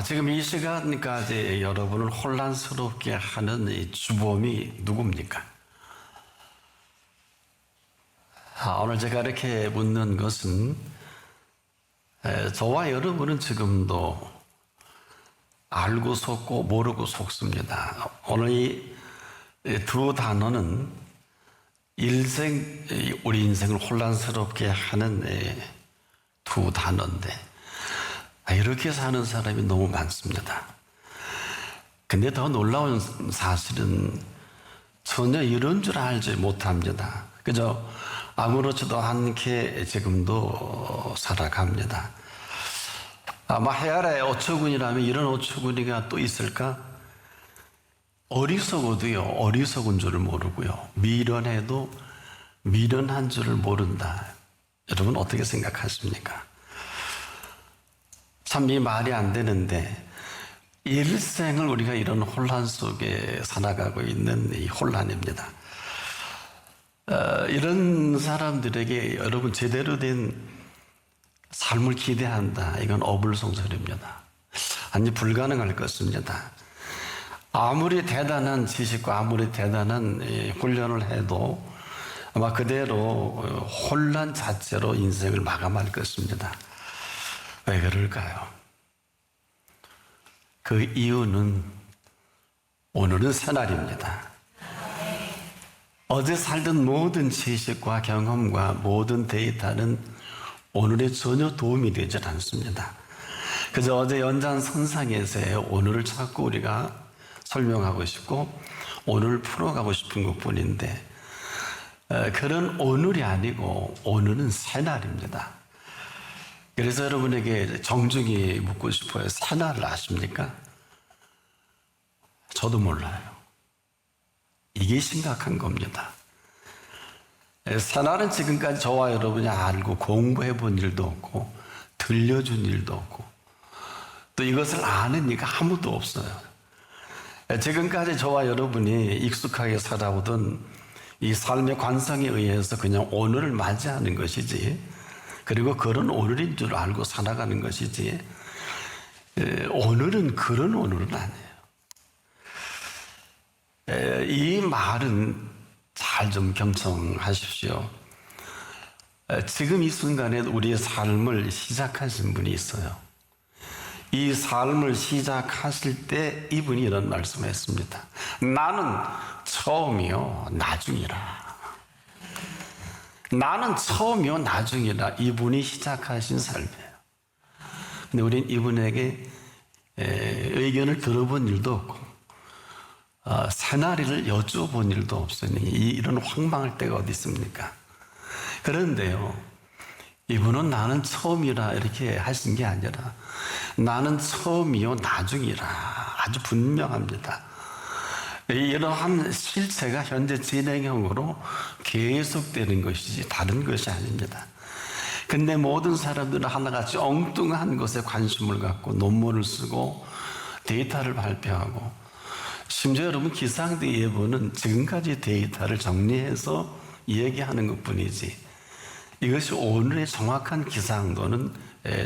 지금 이 시간까지 여러분을 혼란스럽게 하는 이 주범이 누굽니까? 오늘 제가 이렇게 묻는 것은 저와 여러분은 지금도 알고 속고 모르고 속습니다. 오늘 이 두 단어는 우리 인생을 혼란스럽게 하는 두 단어인데 이렇게 사는 사람이 너무 많습니다. 근데 더 놀라운 사실은 전혀 이런 줄 알지 못합니다. 그저 아무렇지도 않게 지금도 살아갑니다. 아마 해아래 어처구니라면 이런 어처구니가 또 있을까? 어리석어도요, 어리석은 줄을 모르고요, 미련해도 미련한 줄을 모른다. 여러분 어떻게 생각하십니까? 참 이 말이 안 되는데 일생을 우리가 이런 혼란 속에 살아가고 있는 이 혼란입니다. 이런 사람들에게 여러분 제대로 된 삶을 기대한다. 이건 어불성설입니다. 아니 불가능할 것입니다. 아무리 대단한 지식과 아무리 대단한 훈련을 해도 아마 그대로 혼란 자체로 인생을 마감할 것입니다. 왜 그럴까요? 그 이유는 오늘은 새날입니다. 어제 살던 모든 지식과 경험과 모든 데이터는 오늘에 전혀 도움이 되지 않습니다. 그저 어제 연장선상에서의 오늘을 자꾸 우리가 설명하고 싶고 오늘을 풀어가고 싶은 것뿐인데 그런 오늘이 아니고 오늘은 새날입니다. 그래서 여러분에게 정중히 묻고 싶어요. 새날을 아십니까? 저도 몰라요. 이게 심각한 겁니다. 새날은 지금까지 저와 여러분이 알고 공부해 본 일도 없고 들려준 일도 없고 또 이것을 아는 이가 아무도 없어요. 지금까지 저와 여러분이 익숙하게 살아오던 이 삶의 관성에 의해서 그냥 오늘을 맞이하는 것이지, 그리고 그런 오늘인 줄 알고 살아가는 것이지, 오늘은 그런 오늘은 아니에요. 이 말은 잘 좀 경청하십시오. 지금 이 순간에 우리의 삶을 시작하신 분이 있어요. 이 삶을 시작하실 때 이분이 이런 말씀을 했습니다. 나는 처음이요 나중이라. 나는 처음이요 나중이라. 이분이 시작하신 삶이에요. 근데 우린 이분에게 의견을 들어본 일도 없고 새날을 여쭤본 일도 없으니 이런 황망할 때가 어디 있습니까? 그런데요, 이분은 나는 처음이라 이렇게 하신 게 아니라 나는 처음이요 나중이라 아주 분명합니다. 이러한 실체가 현재 진행형으로 계속되는 것이지 다른 것이 아닙니다. 근데 모든 사람들은 하나같이 엉뚱한 것에 관심을 갖고 논문을 쓰고 데이터를 발표하고, 심지어 여러분 기상대 예보는 지금까지 데이터를 정리해서 얘기하는 것뿐이지 이것이 오늘의 정확한 기상도는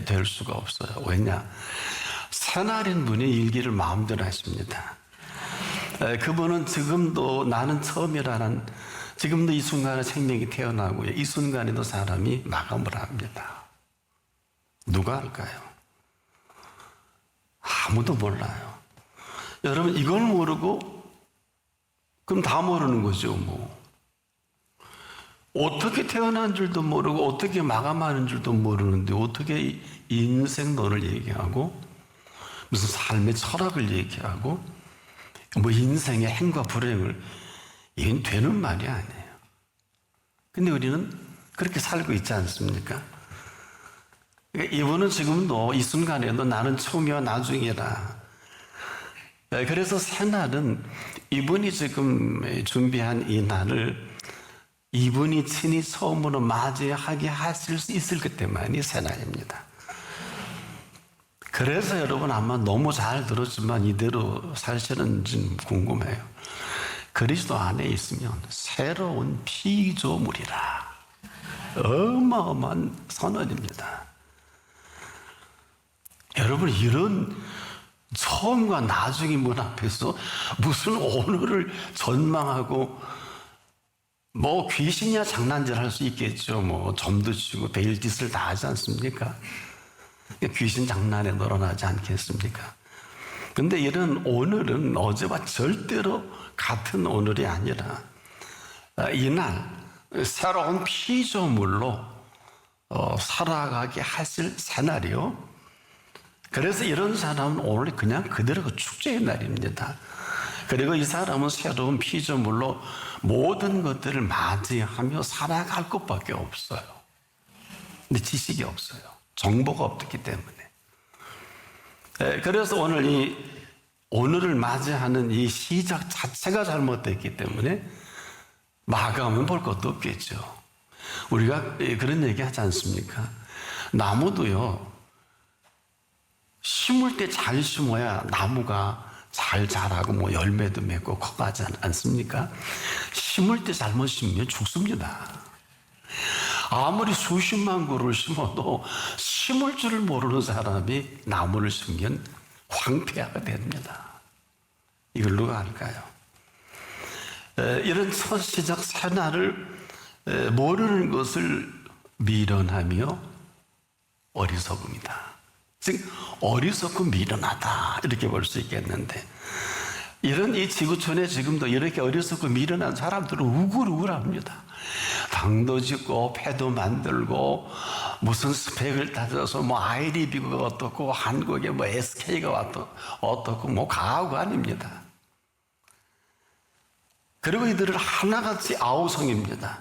될 수가 없어요. 왜냐? 새날인 분이 일기를 마음대로 하십니다. 그분은 지금도 나는 처음이라는, 지금도 이 순간에 생명이 태어나고요, 이 순간에도 사람이 마감을 합니다. 누가 할까요? 아무도 몰라요. 여러분 이걸 모르고 그럼 다 모르는 거죠. 뭐 어떻게 태어난 줄도 모르고 어떻게 마감하는 줄도 모르는데 어떻게 인생론을 얘기하고 무슨 삶의 철학을 얘기하고 뭐 인생의 행과 불행을, 이건 되는 말이 아니에요. 근데 우리는 그렇게 살고 있지 않습니까? 그러니까 이분은 지금도 이 순간에도 나는 처음이와 나중이라. 그래서 새날은 이분이 지금 준비한 이 날을 이분이 친히 처음으로 맞이하게 하실 수 있을 것 때문에 새날입니다. 그래서 여러분 아마 너무 잘 들었지만 이대로 사실은지 궁금해요. 그리스도 안에 있으면 새로운 피조물이라. 어마어마한 선언입니다. 여러분 이런 처음과 나중의 문 앞에서 무슨 오늘을 전망하고 뭐 귀신이야 장난질 할 수 있겠죠. 뭐 점도 치고 베일짓을 다 하지 않습니까? 귀신 장난에 놀아나지 않겠습니까? 근데 이런 오늘은 어제와 절대로 같은 오늘이 아니라 이날 새로운 피조물로 살아가게 하실 새날이요. 그래서 이런 사람은 오늘 그냥 그대로 축제의 날입니다. 그리고 이 사람은 새로운 피조물로 모든 것들을 맞이하며 살아갈 것밖에 없어요. 근데 지식이 없어요. 정보가 없기 때문에. 그래서 오늘을 맞이하는 이 시작 자체가 잘못됐기 때문에 마감은 볼 것도 없겠죠. 우리가 그런 얘기 하지 않습니까? 나무도요, 심을 때 잘 심어야 나무가 잘 자라고 뭐 열매도 맺고 커가지 않습니까? 심을 때 잘못 심으면 죽습니다. 아무리 수십만 그루를 심어도 심을 줄을 모르는 사람이 나무를 심으면 황폐화가 됩니다. 이걸 누가 알까요? 이런 첫 시작 새날을 모르는 것을 미련하며 어리석음이다. 즉 어리석고 미련하다 이렇게 볼 수 있겠는데, 이런 이 지구촌에 지금도 이렇게 어리석고 미련한 사람들은 우글우글합니다. 당도 짓고 패도 만들고 무슨 스펙을 따져서 뭐 아이리비가 어떻고 한국에 뭐 SK가 어떻고 뭐 가하고 아닙니다. 그리고 이들은 하나같이 아우성입니다.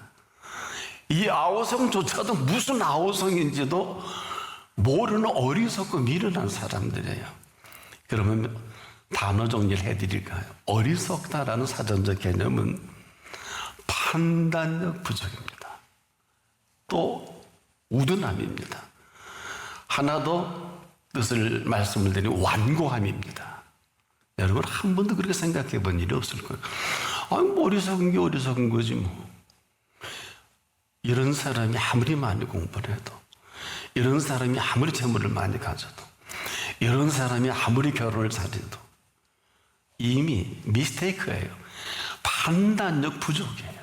이 아우성조차도 무슨 아우성인지도 모르는 어리석고 미련한 사람들이에요. 그러면 단어 정리를 해드릴까요? 어리석다라는 사전적 개념은 판단력 부족입니다. 또 우둔함입니다. 하나 더 뜻을 말씀을 드리면 완고함입니다. 여러분 한 번도 그렇게 생각해 본 일이 없을 거예요. 아니 뭐 어리석은 게 어리석은 거지 뭐. 이런 사람이 아무리 많이 공부를 해도, 이런 사람이 아무리 재물을 많이 가져도, 이런 사람이 아무리 결혼을 잘해도 이미 미스테이크예요. 판단력 부족이에요.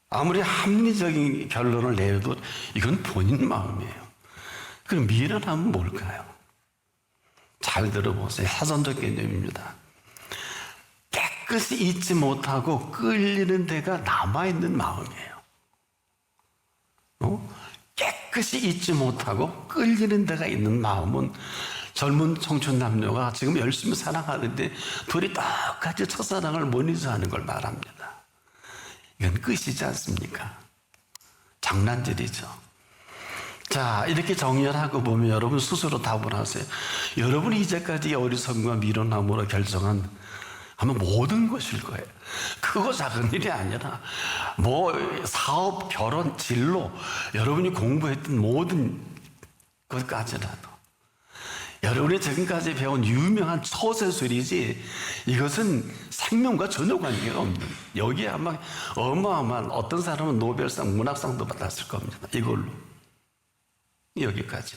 아무리 합리적인 결론을 내도 이건 본인 마음이에요. 그럼 미련함은 뭘까요? 잘 들어보세요. 사전적 개념입니다. 깨끗이 잊지 못하고 끌리는 데가 남아있는 마음이에요. 깨끗이 잊지 못하고 끌리는 데가 있는 마음은 젊은 청춘 남녀가 지금 열심히 사랑하는데 둘이 똑같이 첫사랑을 못 잊어하는 걸 말합니다. 이건 끝이지 않습니까? 장난질이죠. 자, 이렇게 정리하고 보면 여러분 스스로 답을 하세요. 여러분이 이제까지 어리석음과 미련함으로 결정한 아마 모든 것일 거예요. 크고 작은 일이 아니라 뭐 사업, 결혼, 진로, 여러분이 공부했던 모든 것까지라도 여러분이 지금까지 배운 유명한 처세술이지 이것은 생명과 전혀 관계가 없는, 여기에 아마 어마어마한, 어떤 사람은 노벨상, 문학상도 받았을 겁니다. 이걸로 여기까지.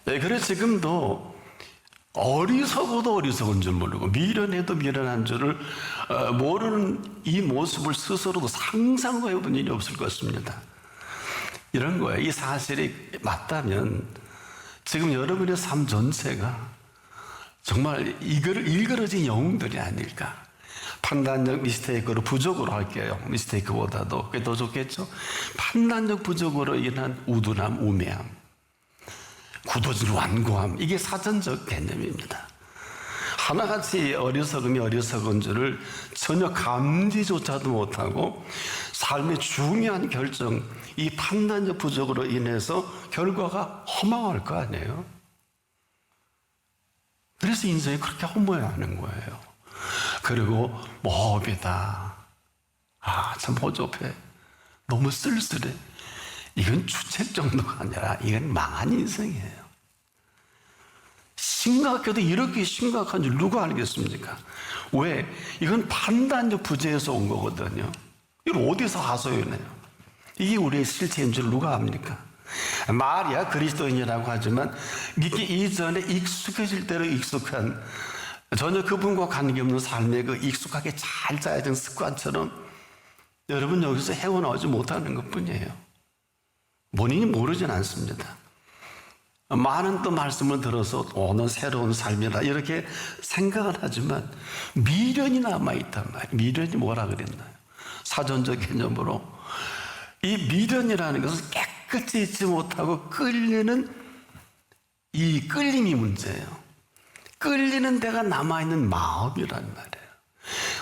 네, 그래서 지금도 어리석어도 어리석은 줄 모르고 미련해도 미련한 줄을 모르는 이 모습을 스스로도 상상도 해본 일이 없을 것입니다. 이런 거예요. 이 사실이 맞다면 지금 여러분의 삶 전체가 정말 일그러진 영웅들이 아닐까. 판단력 미스테이크로 부족으로 할게요. 미스테이크보다도 그게 더 좋겠죠. 판단력 부족으로 인한 우둔함, 우매함, 굳어진 완고함, 이게 사전적 개념입니다. 하나같이 어리석음이 어리석은 줄을 전혀 감지조차도 못하고 삶의 중요한 결정, 이 판단력 부족으로 인해서 결과가 허망할 거 아니에요. 그래서 인생이 그렇게 허무해 하는 거예요. 그리고 모험이다. 아, 참 허접해. 너무 쓸쓸해. 이건 주책 정도가 아니라 이건 망한 인생이에요. 심각해도 이렇게 심각한 줄 누가 알겠습니까? 왜? 이건 판단력 부재에서 온 거거든요. 이걸 어디서 하소연해요? 이게 우리의 실체인 줄 누가 압니까? 말이야 그리스도인이라고 하지만 믿기 이전에 익숙해질 대로 익숙한, 전혀 그분과 관계없는 삶의 그 익숙하게 잘 짜여진 습관처럼 여러분 여기서 헤어나오지 못하는 것뿐이에요. 본인이 모르진 않습니다. 많은 또 말씀을 들어서 오늘 새로운 삶이라 이렇게 생각을 하지만 미련이 남아있단 말이에요. 미련이 뭐라 그랬나요? 사전적 개념으로 이 미련이라는 것은 깨끗이 잊지 못하고 끌리는 이 끌림이 문제예요. 끌리는 데가 남아있는 마음이란 말이에요.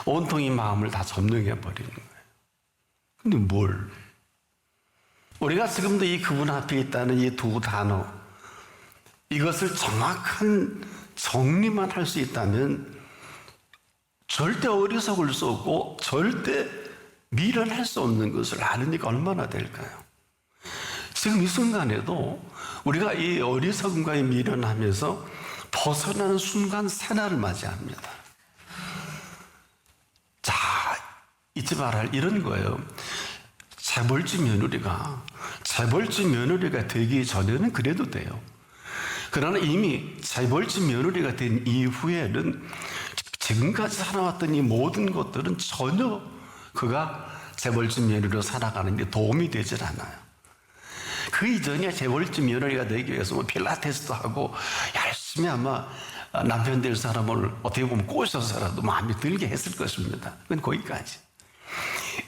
온통이 마음을 다 점령해 버리는 거예요. 근데 뭘? 우리가 지금도 이 그분 앞에 있다는 이 두 단어, 이것을 정확한 정리만 할 수 있다면 절대 어리석을 수 없고 절대 미련할 수 없는 것을 아느니까 얼마나 될까요? 지금 이 순간에도 우리가 이 어리석음과 미련하면서 벗어나는 순간 새날을 맞이합니다. 자, 잊지 말아야 할 이런 거예요. 재벌집 며느리가 되기 전에는 그래도 돼요. 그러나 이미 재벌집 며느리가 된 이후에는 지금까지 살아왔던 이 모든 것들은 전혀 그가 재벌집 며느리로 살아가는 데 도움이 되질 않아요. 그 이전에 재벌집 며느리가 되기 위해서 뭐 필라테스도 하고 열심히 아마 남편 될 사람을 어떻게 보면 꼬셔서라도 마음에 들게 했을 것입니다. 그건 거기까지.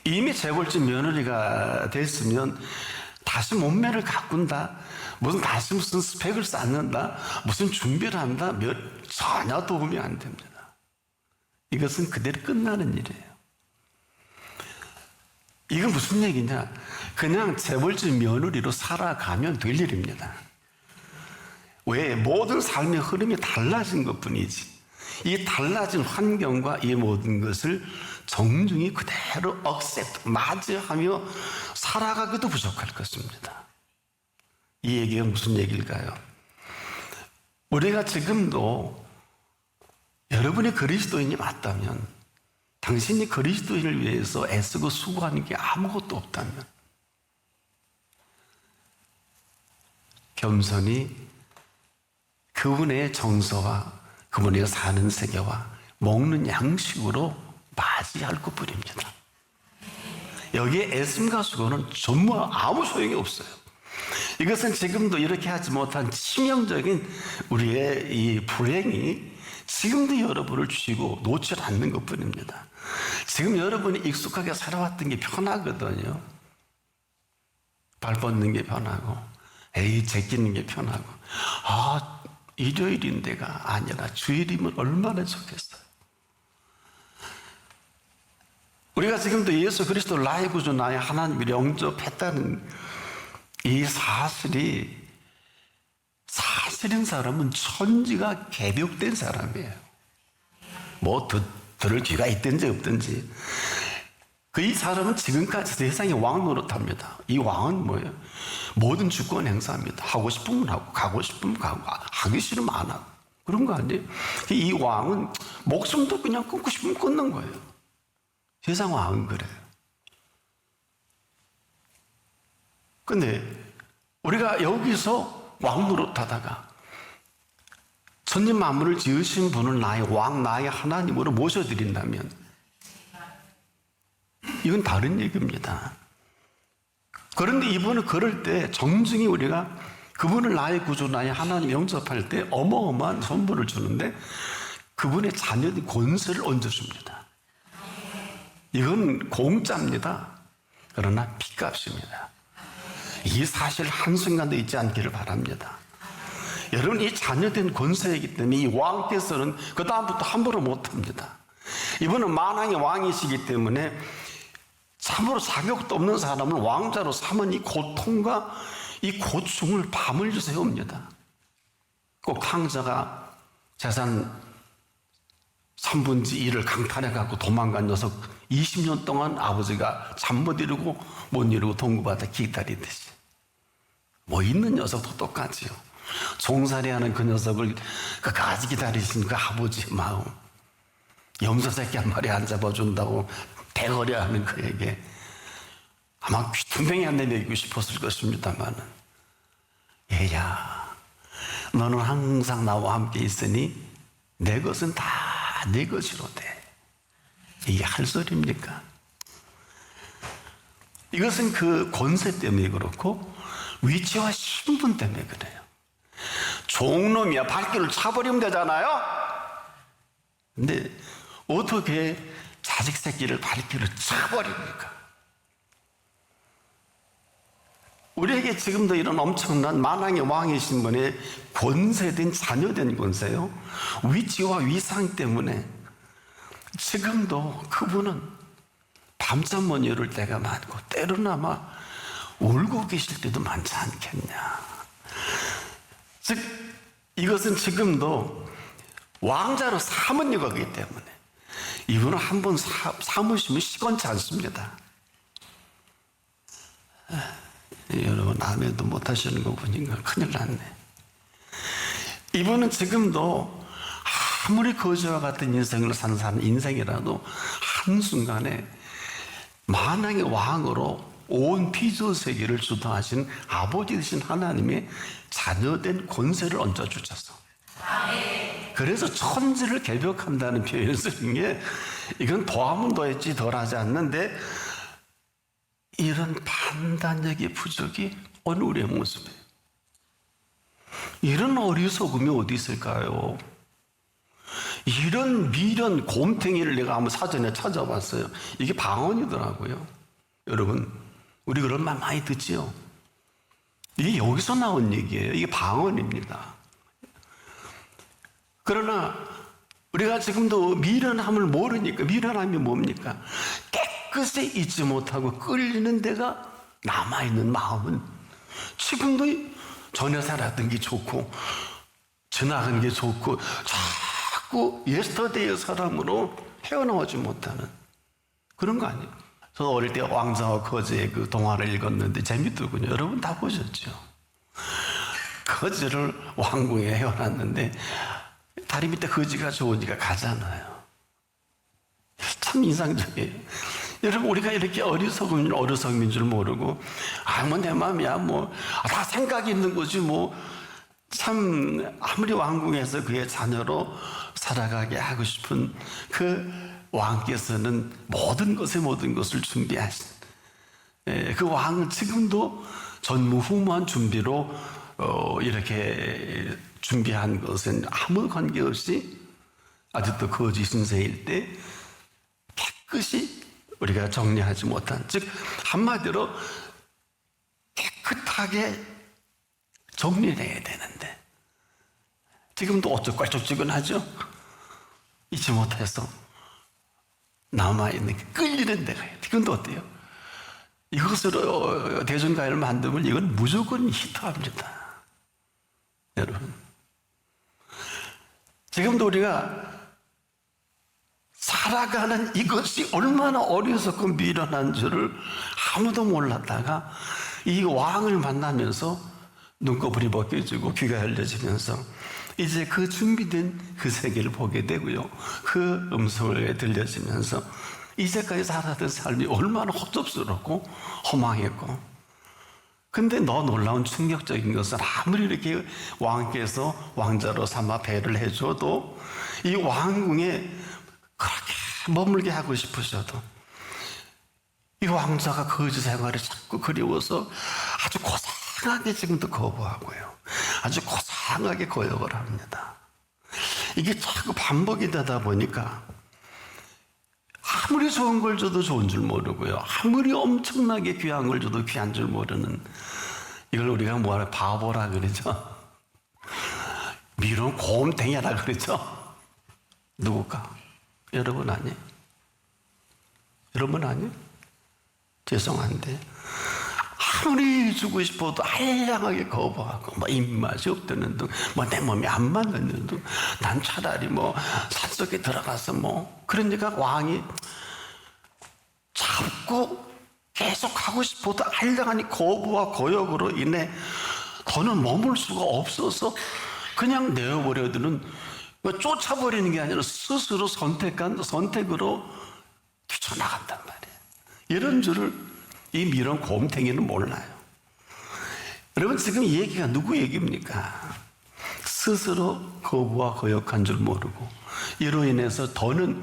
이미 재벌집 며느리가 됐으면 다시 몸매를 가꾼다, 다시 무슨 스펙을 쌓는다, 무슨 준비를 한다, 전혀 도움이 안 됩니다. 이것은 그대로 끝나는 일이에요. 이건 무슨 얘기냐? 그냥 재벌집 며느리로 살아가면 될 일입니다. 왜? 모든 삶의 흐름이 달라진 것뿐이지. 이 달라진 환경과 이 모든 것을 정중히 그대로 맞이하며 살아가기도 부족할 것입니다. 이 얘기가 무슨 얘기일까요? 우리가 지금도 여러분이 그리스도인이 맞다면, 당신이 그리스도인을 위해서 애쓰고 수고하는 게 아무것도 없다면 겸손히 그분의 정서와 그분의 사는 세계와 먹는 양식으로 맞이할 것뿐입니다. 여기에 애씀과 수고는 전부 아무 소용이 없어요. 이것은 지금도 이렇게 하지 못한 치명적인 우리의 이 불행이 지금도 여러분을 쥐고 놓지 않는 것뿐입니다. 지금 여러분이 익숙하게 살아왔던 게 편하거든요. 발 뻗는 게 편하고, 제끼는 게 편하고, 일요일인데가 아니라 주일이면 얼마나 좋겠어요. 우리가 지금도 예수 그리스도 나의 구주, 나의 하나님을 영접했다는 이 사실인 사람은 천지가 개벽된 사람이에요. 들을 귀가 있든지 없든지. 이 사람은 지금까지 세상의 왕 노릇합니다. 이 왕은 뭐예요? 모든 주권 행사합니다. 하고 싶으면 하고, 가고 싶으면 가고, 하기 싫으면 안 하고. 그런 거 아니에요? 이 왕은 목숨도 그냥 끊고 싶으면 끊는 거예요. 세상 왕은 그래요. 근데 우리가 여기서 왕 노릇하다가 천지 만물을 지으신 분을 나의 왕, 나의 하나님으로 모셔드린다면 이건 다른 얘기입니다. 그런데 이분은 그럴 때 정중히 우리가 그분을 나의 구주, 나의 하나님 영접할 때 어마어마한 선물을 주는데 그분의 자녀된 권세를 얹어줍니다. 이건 공짜입니다. 그러나 핏값입니다. 이 사실 한순간도 잊지 않기를 바랍니다. 여러분, 이 자녀된 권세이기 때문에 이 왕께서는 그 다음부터 함부로 못합니다. 이분은 만왕의 왕이시기 때문에 참으로 자격도 없는 사람을 왕자로 삼은 이 고통과 이 고충을 밤을 새웁니다. 꼭 탕자가 재산 3분의 1을 강탈해갖고 도망간 녀석 20년 동안 아버지가 잠 못 이루고 못 이루고 동구바다 기다리듯이 있는 녀석도 똑같지요. 종살이하는 그 녀석을 끝까지 기다리신 그 아버지의 마음, 염소 새끼 한 마리 안 잡아준다고 대거려하는 그에게 아마 귀퉁뱅이 한 대 내리고 싶었을 것입니다만 아내야, 너는 항상 나와 함께 있으니 내 것은 다 네 것이로되. 이게 할 소리입니까? 이것은 그 권세 때문에 그렇고 위치와 신분 때문에 그래요. 종놈이야 발길을 차버리면 되잖아요. 근데 어떻게 자식 새끼를 발길을 차버립니까? 우리에게 지금도 이런 엄청난 만왕의 왕이신 분의 권세된 자녀된 권세요, 위치와 위상 때문에 지금도 그분은 밤잠 못 이룰 때가 많고 때로는 아마 울고 계실 때도 많지 않겠냐. 즉 이것은 지금도 왕자로 삼은 이거기 때문에 이분은 한번 삼으시면 시건치 않습니다. 여러분 아멘도 못하시는 거 보니까 큰일 났네. 이분은 지금도 아무리 거지와 같은 인생을 사는 사람 인생이라도 한순간에 만왕의 왕으로 온 피조 세계를 주도하신 아버지 되신 하나님의 자녀된 권세를 얹어주셨어. 그래서 천지를 개벽한다는 표현을 쓰는 게 이건 더하면 더했지 덜하지 않는데 이런 판단력의 부족이 오늘 우리의 모습이에요. 이런 어리석음이 어디 있을까요? 이런 미련 곰탱이를 내가 한번 사전에 찾아봤어요. 이게 방언이더라고요. 여러분 우리 그런 말 많이 듣지요. 이게 여기서 나온 얘기예요. 이게 방언입니다. 그러나 우리가 지금도 미련함을 모르니까, 미련함이 뭡니까? 깨끗이 잊지 못하고 끌리는 데가 남아있는 마음은 지금도 전에 살았던 게 좋고 지나간 게 좋고 자꾸 예스터데이의 사람으로 헤어나오지 못하는 그런 거 아니에요? 저는 어릴 때 왕자와 거지의 그 동화를 읽었는데 재밌더군요. 여러분 다 보셨죠? 거지를 왕궁에 헤어놨는데 다리 밑에 거지가 좋으니까 가잖아요. 참 인상적이에요. 여러분 우리가 이렇게 어리석은 줄 모르고 뭐 내 마음이야 다 생각이 있는 거지 참 아무리 왕궁에서 그의 자녀로 살아가게 하고 싶은 그 왕께서는 모든 것을 준비하신 그 왕은 지금도 전무후무한 준비로 이렇게 준비한 것은 아무 관계없이 아직도 거짓 신세일 때 깨끗이 우리가 정리하지 못한, 즉 한마디로 깨끗하게 정리를 해야 되는데 지금도 어쩌고저쩌고하죠. 잊지 못해서 남아있는 게 끌리는 데가 있어요. 지금도 어때요? 이것으로 대중가요를 만들면 이건 무조건 히트합니다. 여러분 지금도 우리가 살아가는 이것이 얼마나 어리석고 미련한 줄을 아무도 몰랐다가 이 왕을 만나면서 눈꺼풀이 벗겨지고 귀가 열려지면서 이제 그 준비된 그 세계를 보게 되고요. 그 음성을 들려지면서 이제까지 살았던 삶이 얼마나 헛접스럽고 허망했고, 근데 더 놀라운 충격적인 것은 아무리 이렇게 왕께서 왕자로 삼아 배를 해줘도 이 왕궁에 그렇게 머물게 하고 싶으셔도 이 왕자가 거지 생활이 자꾸 그리워서 아주 고상하게 지금도 거부하고요. 아주 고상하게 거역을 합니다. 이게 자꾸 반복이 되다 보니까 아무리 좋은 걸 줘도 좋은 줄 모르고요. 아무리 엄청나게 귀한 걸 줘도 귀한 줄 모르는, 이걸 우리가 뭐하러 바보라 그러죠. 미련 곰탱이라 그러죠. 누굴까? 여러분 아니에요? 여러분 아니에요? 죄송한데 아무리 주고 싶어도 알량하게 거부하고 입맛이 없다는 둥, 내 몸이 안 맞는 둥, 난 차라리 산속에 들어가서 그러니까 왕이 자꾸 계속 하고 싶어도 알량한 거부와 거역으로 인해 더는 머물 수가 없어서 그냥 내어버려두는, 쫓아버리는 게 아니라 스스로 선택으로 뛰쳐나간단 말이에요. 이런 줄을 이 미련 곰탱이는 몰라요. 여러분, 지금 이 얘기가 누구 얘기입니까? 스스로 거부와 거역한 줄 모르고 이로 인해서 더는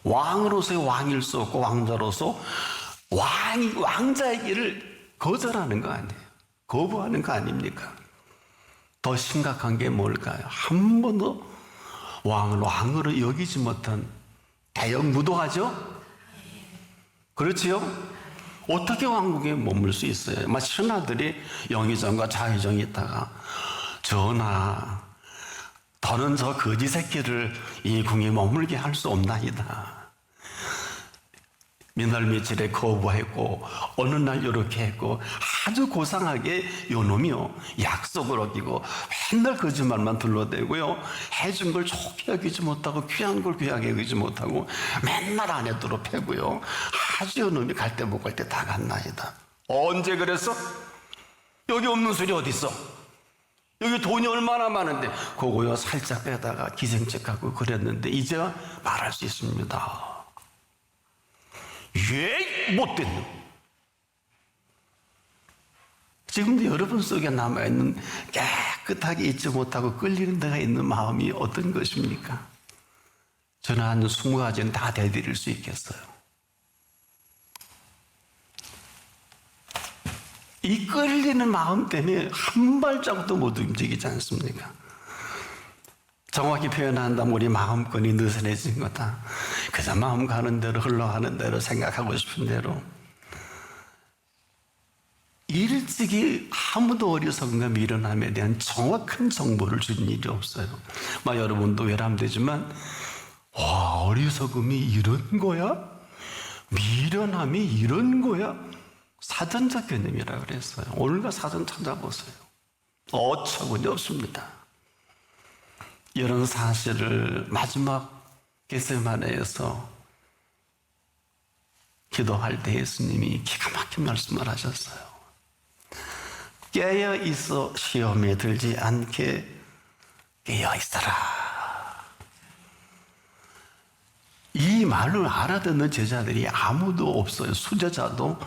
왕으로서의 왕일 수 없고 왕자로서 왕자의 길을 거절하는 거 아니에요. 거부하는 거 아닙니까? 더 심각한 게 뭘까요? 한 번도 왕을 왕으로 여기지 못한 대형 무도하죠? 그렇지요? 어떻게 왕국에 머물 수 있어요? 막 신하들이 영의정과 자의정이 있다가 전하, 더는 저 거지 새끼를 이 궁에 머물게 할 수 없나이다. 며칠에 거부했고 어느 날 이렇게 했고 아주 고상하게 요놈이요 약속을 어기고 맨날 거짓말만 둘러대고요 해준 걸 좋게 여기지 못하고 귀한 걸 귀하게 여기지 못하고 맨날 아내들로 패고요 아주 요놈이 갈 때 못 갈 때 다 갔나이다. 언제 그랬어? 여기 없는 소리 어디 있어? 여기 돈이 얼마나 많은데 그거요 살짝 빼다가 기생책하고 그랬는데 이제 말할 수 있습니다. 예, 못된 놈. 지금도 여러분 속에 남아있는 깨끗하게 잊지 못하고 끌리는 데가 있는 마음이 어떤 것입니까? 저는 한 20가지는 다 대드릴 수 있겠어요. 이 끌리는 마음 때문에 한 발자국도 못 움직이지 않습니까? 정확히 표현한다면 우리 마음권이 느슨해진 거다. 그저 마음 가는 대로 흘러가는 대로 생각하고 싶은 대로 일찍이 아무도 어리석음과 미련함에 대한 정확한 정보를 준 일이 없어요. 여러분도 외람되지만 와, 어리석음이 이런 거야? 미련함이 이런 거야? 사전적 개념이라 그랬어요. 오늘과 사전 찾아보세요. 어처구니 없습니다. 이런 사실을 마지막 겟세마네에서 기도할 때 예수님이 기가 막힌 말씀을 하셨어요. 깨어 있어 시험에 들지 않게 깨어 있어라. 이 말을 알아듣는 제자들이 아무도 없어요. 수제자도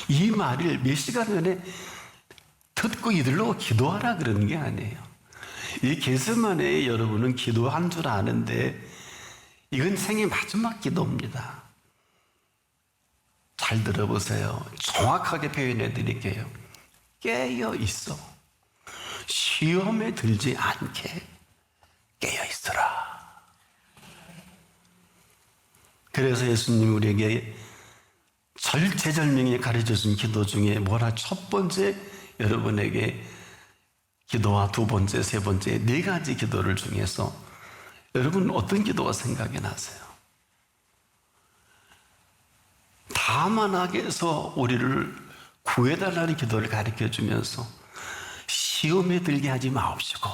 이 말을 몇 시간 전에 듣고 이들로 기도하라 그러는 게 아니에요. 이 겟세마네에 여러분은 기도한 줄 아는데 이건 생의 마지막 기도입니다. 잘 들어보세요. 정확하게 표현해 드릴게요. 깨어 있어. 시험에 들지 않게 깨어 있어라. 그래서 예수님 우리에게 절체절명에 가르쳐 준 기도 중에 첫 번째 여러분에게 기도와 두 번째, 세 번째, 네 가지 기도를 중에서 여러분 어떤 기도가 생각이 나세요? 다만하게서 우리를 구해달라는 기도를 가르쳐 주면서 시험에 들게 하지 마옵시고.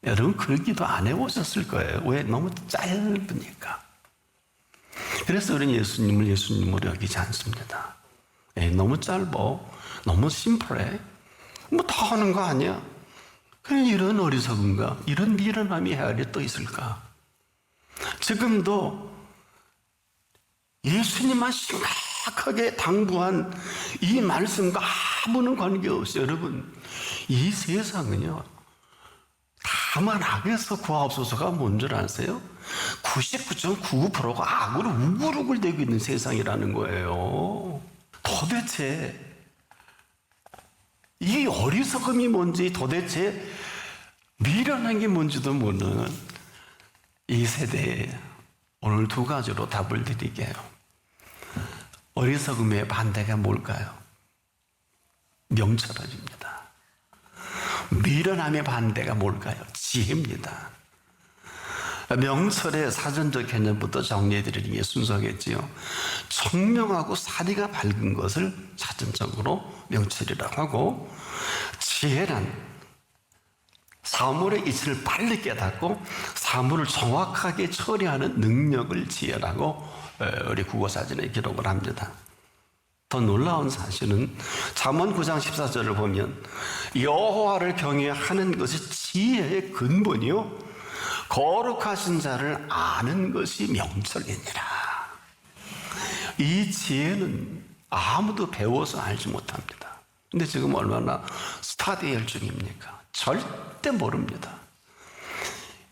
여러분 그 기도 안 해보셨을 거예요. 왜? 너무 짧으니까. 그래서 우리는 예수님을 예수님으로 여기지 않습니다. 너무 짧아. 너무 심플해. 다 하는 거 아니야? 그냥 이런 어리석음과 이런 미련함이 헤아려 또 있을까? 지금도 예수님만 심각하게 당부한 이 말씀과 아무런 관계없이 여러분 이 세상은요 다만 악에서 구하옵소서가 뭔 줄 아세요? 99.99%가 악으로 우글우글 되고 있는 세상이라는 거예요. 도대체 이 어리석음이 뭔지 도대체 미련한 게 뭔지도 모르는 이 세대에 오늘 두 가지로 답을 드릴게요. 어리석음의 반대가 뭘까요? 명철입니다. 미련함의 반대가 뭘까요? 지혜입니다. 명철의 사전적 개념부터 정리해 드리는 게 순서겠지요. 청명하고 사리가 밝은 것을 사전적으로 명철이라고 하고, 지혜란 사물의 이치를 빨리 깨닫고 사물을 정확하게 처리하는 능력을 지혜라고 우리 국어사전에 기록을 합니다. 더 놀라운 사실은 잠언 9장 14절을 보면 여호와를 경외하는 것이 지혜의 근본이요 거룩하신 자를 아는 것이 명철이니라. 이 지혜는 아무도 배워서 알지 못합니다. 근데 지금 얼마나 스타디 열중입니까? 절대 모릅니다.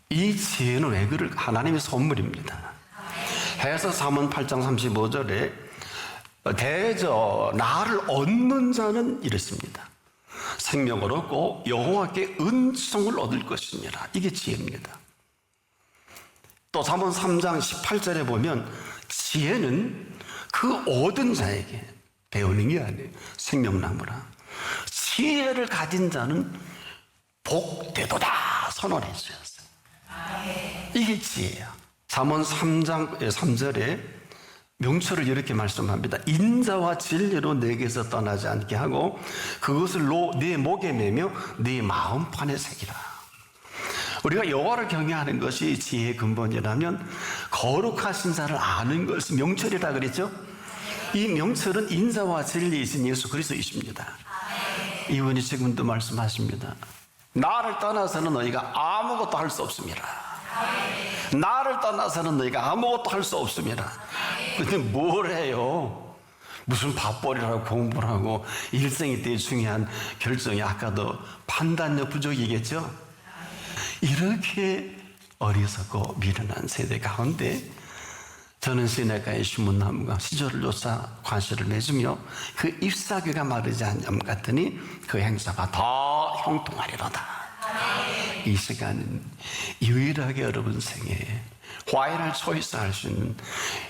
이 지혜는 왜 그럴까? 하나님의 선물입니다. 해서 3문 8장 35절에 대저 나를 얻는 자는 이랬습니다. 생명을 얻고 여호와께 은총을 얻을 것이니라. 이게 지혜입니다. 또 3문 3장 18절에 보면 지혜는 그 얻은 자에게 배우는 게 아니에요. 생명나무라. 지혜를 가진 자는 복되도다 선언해 주셨어요. 이게 지혜야. 3문 3장 3절에 명철을 이렇게 말씀합니다. 인자와 진리로 내게서 떠나지 않게 하고 그것을 네 목에 매며 네 마음판에 새기라. 우리가 여호와를 경외하는 것이 지혜의 근본이라면 거룩하신 자를 아는 것이 명철이라 그랬죠. 이 명철은 인자와 진리이신 예수 그리스도이십니다. 이분이 지금도 말씀하십니다. 나를 떠나서는 너희가 아무것도 할 수 없습니다. 나를 떠나서는 너희가 아무것도 할 수 없습니다. 근데 뭘 해요? 무슨 밥벌이라고 공부를 하고 일생이 되게 중요한 결정이 아까도 판단력 부족이겠죠? 이렇게 어리석고 미련한 세대 가운데 저는 시냇가의 신문나무가 시절을 쫓아 관시를 맺으며 그 잎사귀가 마르지 않냐 같더니 그 행사가 더 형통하리로다. 이 시간은 유일하게 여러분 생애에 화해를 초이스할 수 있는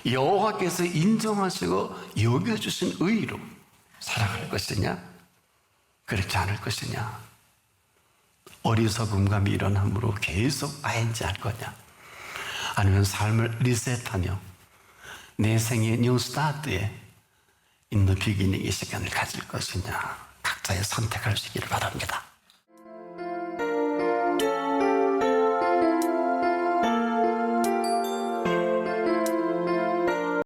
여호와께서 인정하시고 여겨주신 의로 살아갈 것이냐 그렇지 않을 것이냐, 어리석음과 미련함으로 계속 아인지할 거냐, 아니면 삶을 리셋하며 내 생의 뉴 스타트에 있는 비기닝의 시간을 가질 것이냐, 각자의 선택하시기를 바랍니다.